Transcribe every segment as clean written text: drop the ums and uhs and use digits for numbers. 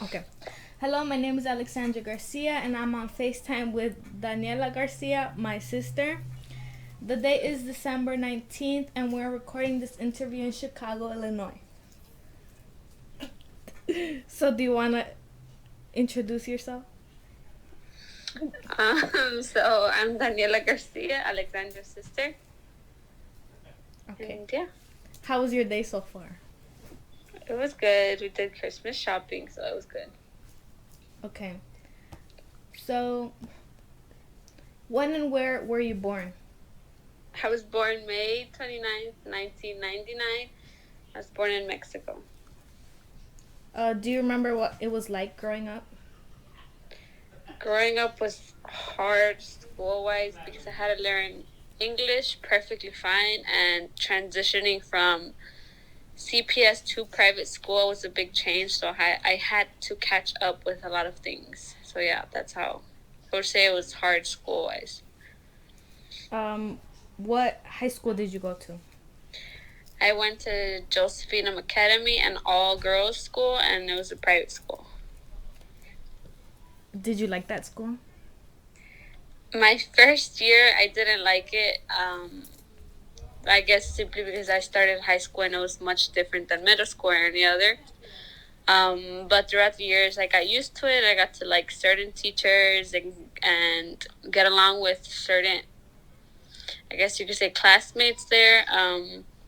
Okay. Hello, my name is Alexandra Garcia, and I'm on FaceTime with Daniela Garcia, my sister. The date is December 19th, and we're recording this interview in Chicago, Illinois. So, do you want to introduce yourself? So I'm Daniela Garcia, Alexandra's sister. Okay. And yeah, How was your day so far? it was good. We did Christmas shopping, so it was good. Okay. So, when and where were you born? I was born May 29th, 1999. I was born in Mexico. Do you remember what it was like growing up? Growing up was hard school-wise because I had to learn English perfectly fine, and transitioning from CPS to private school was a big change, so I had to catch up with a lot of things. So yeah, that's how I would say it was hard school-wise. What high school did you go to? I went to Josephinum Academy, an all-girls school, and it was a private school. Did you like that school? My first year, I didn't like it. I guess simply because I started high school and it was much different than middle school or any other. But throughout the years, I got used to it. I got to like certain teachers and get along with certain, I guess you could say, classmates there.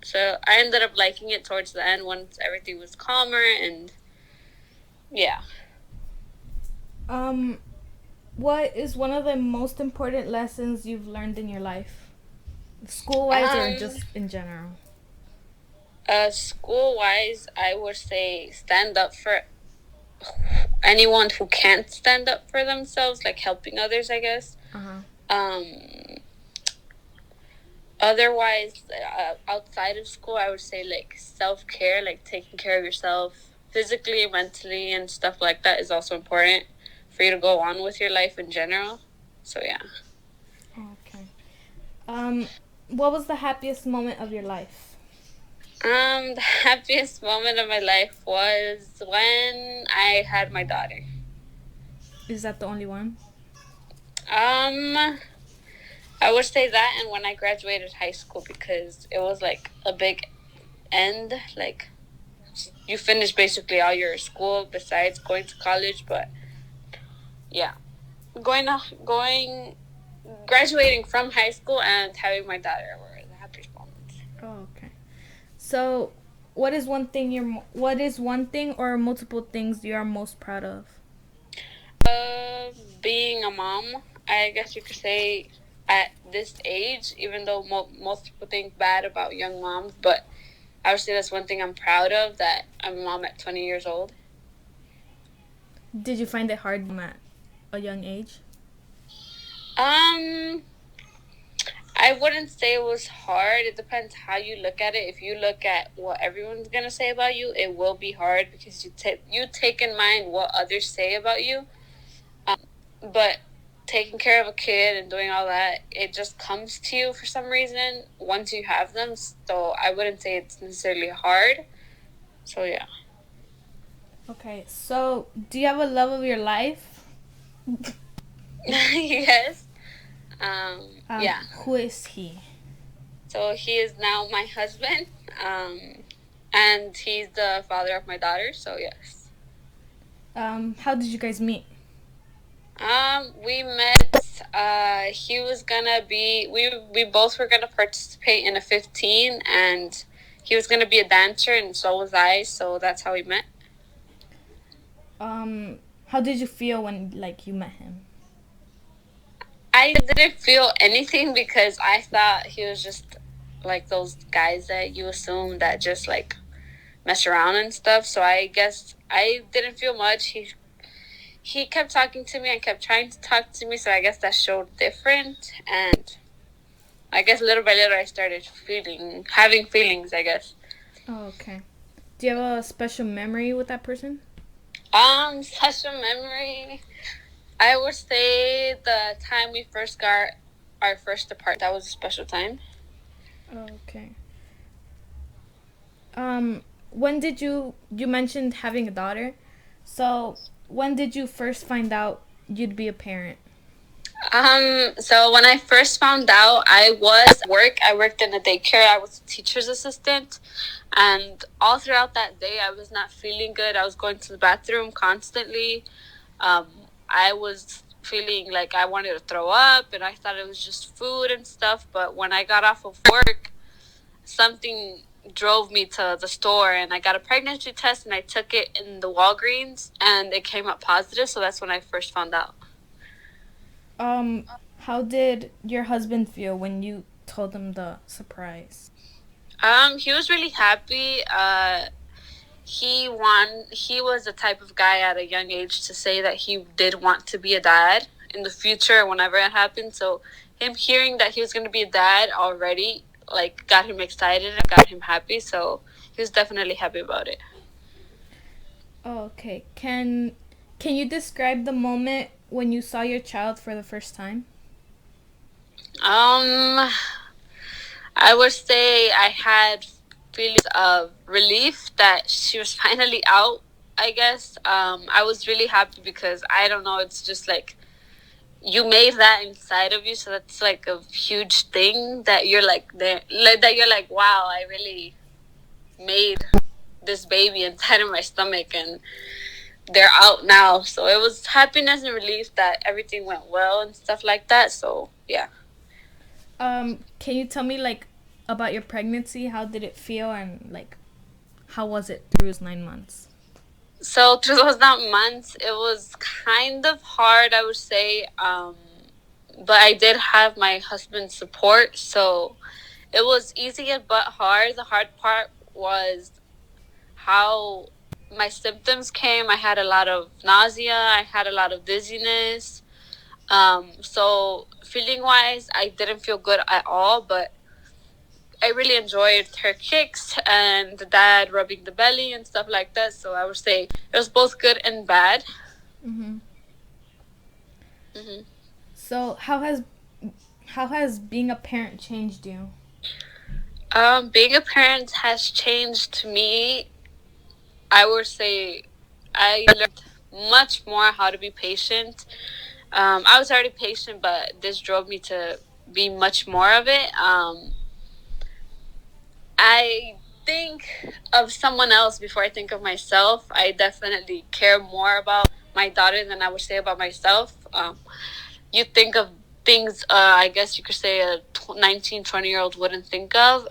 So I ended up liking it towards the end once everything was calmer, and yeah. What is one of the most important lessons you've learned in your life? School-wise or just in general? School-wise, I would say stand up for anyone who can't stand up for themselves, like helping others, I guess. Otherwise, outside of school, I would say like self-care, like taking care of yourself physically, mentally, and stuff like that is also important for you to go on with your life in general. So yeah. Okay. What was the happiest moment of your life? The happiest moment of my life was when I had my daughter. Is that the only one? I would say that, and when I graduated high school, because it was like a big end. Like you finish basically all your school besides going to college, but yeah, going graduating from high school and having my daughter were the happiest moments. Oh, okay. So, what is one thing or multiple things you are most proud of? Being a mom, I guess you could say, at this age, even though most people think bad about young moms, but I would say that's one thing I'm proud of, that I'm a mom at 20 years old. Did you find it hard at a young age? I wouldn't say it was hard. It depends how you look at it. If you look at what everyone's gonna say about you, it will be hard because you take in mind what others say about you. But taking care of a kid and doing all that, it just comes to you for some reason once you have them. So I wouldn't say it's necessarily hard. So yeah. Okay, so do you have a love of your life? Yes. Yeah. Who is he? So he is now my husband, and he's the father of my daughter. So yes. How did you guys meet? We met. He was gonna be. We both were gonna participate in a 15, and he was gonna be a dancer, and so was I. So that's how we met. How did you feel when you met him? I didn't feel anything because I thought he was just like those guys that you assume that just like mess around and stuff. So I guess I didn't feel much. He kept talking to me and kept trying to talk to me, so I guess that showed different. And I guess little by little I started having feelings, I guess. Oh, okay. Do you have a special memory with that person? Special memory. I would say the time we first got our first apartment. That was a special time. Okay. When did you mentioned having a daughter? So, when did you first find out you'd be a parent? So when I first found out, I was at work. I worked in a daycare. I was a teacher's assistant. And all throughout that day, I was not feeling good. I was going to the bathroom constantly. Um, I was feeling like I wanted to throw up, and I thought it was just food and stuff. But when I got off of work, something drove me to the store, and I got a pregnancy test, and I took it in the Walgreens, and it came up positive. So that's when I first found out. Um, how did your husband feel when you told him the surprise? He was really happy. He was the type of guy at a young age to say that he did want to be a dad in the future whenever it happened. So him hearing that he was going to be a dad already, like, got him excited and got him happy. So he was definitely happy about it. Oh, okay. Can you describe the moment when you saw your child for the first time? Um, I would say I had feelings of relief that she was finally out. I guess I was really happy because I don't know. It's just like you made that inside of you, so that's like a huge thing that you're like there, like, that you're like, wow, I really made this baby inside of my stomach, and they're out now. So it was happiness and relief that everything went well and stuff like that. So yeah. Can you tell me like about your pregnancy? How did it feel and like how was it through those 9 months? So through those not months, it was kind of hard, I would say. But I did have my husband's support, so it was easy but hard. The hard part was how my symptoms came. I had a lot of nausea. I had a lot of dizziness. So feeling wise, I didn't feel good at all. But I really enjoyed her kicks and the dad rubbing the belly and stuff like that. So I would say it was both good and bad. Mm-hmm. Hmm. So how has being a parent changed you? Being a parent has changed me. I would say I learned much more how to be patient. I was already patient, but this drove me to be much more of it. I think of someone else before I think of myself. I definitely care more about my daughter than I would say about myself. You think of things, I guess you could say a 19, 20-year-old wouldn't think of.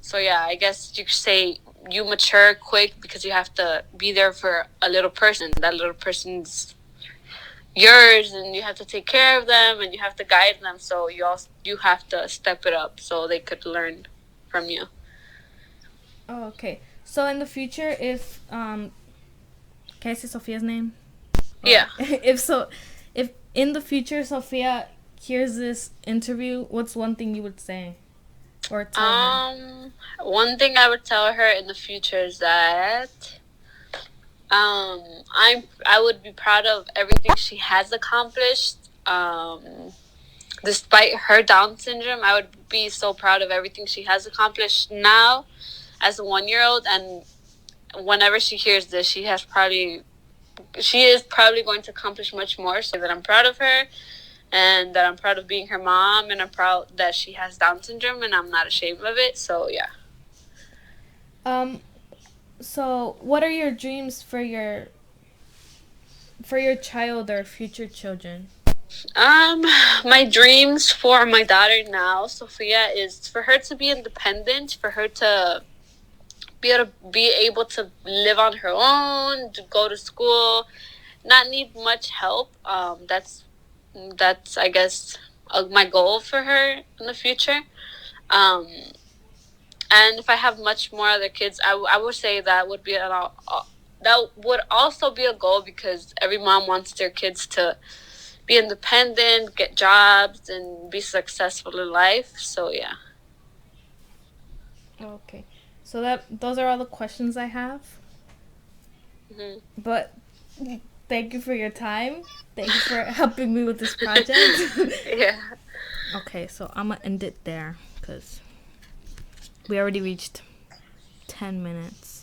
So yeah, I guess you could say you mature quick because you have to be there for a little person. That little person's yours, and you have to take care of them, and you have to guide them. So you have to step it up so they could learn from you. Oh, okay. So in the future, if can I say Sophia's name? Or Yeah. if in the future Sophia hears this interview, what's one thing you would say or tell her? One thing I would tell her in the future is that I would be proud of everything she has accomplished. Despite her Down syndrome, I would be so proud of everything she has accomplished now as a 1 year old. And whenever she hears this, she is probably going to accomplish much more. So that I'm proud of her, and that I'm proud of being her mom, and I'm proud that she has Down syndrome, and I'm not ashamed of it. So yeah. Um. So what are your dreams for your child or future children? Um, my dreams for my daughter now, Sophia, is for her to be independent, for her to be able to live on her own, to go to school, not need much help. That's I guess my goal for her in the future. Um, and if I have much more other kids, I would say that would be that would also be a goal because every mom wants their kids to be independent, get jobs, and be successful in life. So yeah. Okay. So that those are all the questions I have. Hmm. But thank you for your time. Thank you for helping me with this project. Yeah. Okay, so I'm gonna end it there because we already reached 10 minutes.